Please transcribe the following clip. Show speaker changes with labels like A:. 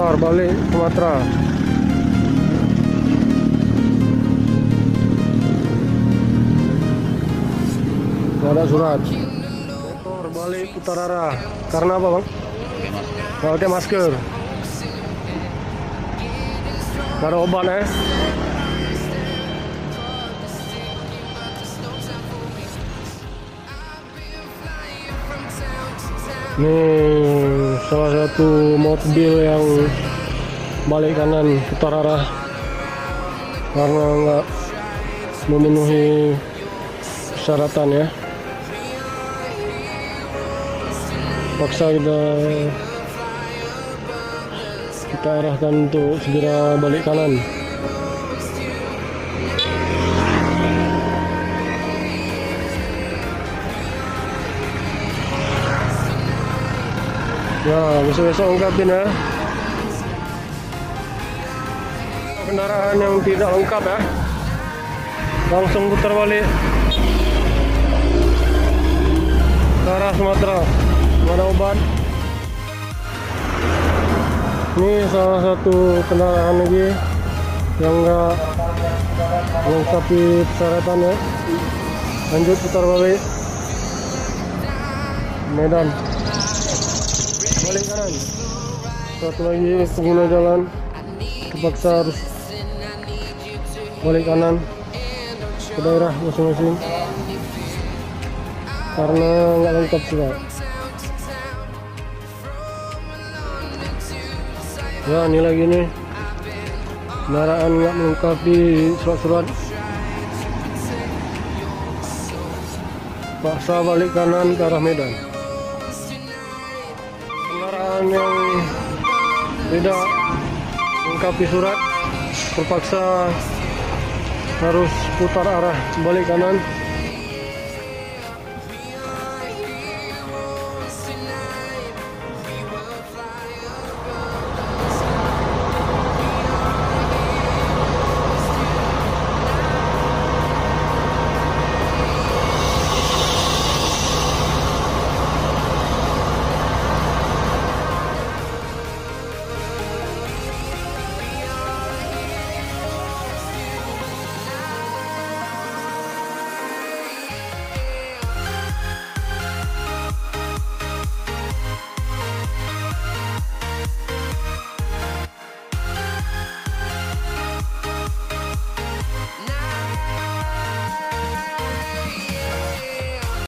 A: putar balik Sumatera. Nggak ada surat. Motor balik putar arah. Karena apa, Bang? Nggak pakai masker. Nggak ada obat, ya? Ini salah satu mobil yang balik kanan putar arah karena nggak memenuhi persyaratan, ya. Paksa kita arahkan untuk segera balik kanan. Ya, besok-besok lengkapin, ya. Kendaraan yang tidak lengkap, ya, langsung putar balik ke arah Sumatera. Nggak ada obat. Ini salah satu kendaraan lagi yang nggak melengkapi persyaratan, ya. Lanjut putar balik Medan. Balik kanan. Satu lagi pengguna jalan terpaksa harus balik kanan ke daerah masing-masing karena nggak lengkap surat. Ya, ini lagi nih kendaraan nggak melengkapi surat-surat, paksa balik kanan ke arah Medan. Kendaraan yang tidak melengkapi surat terpaksa harus putar arah balik kanan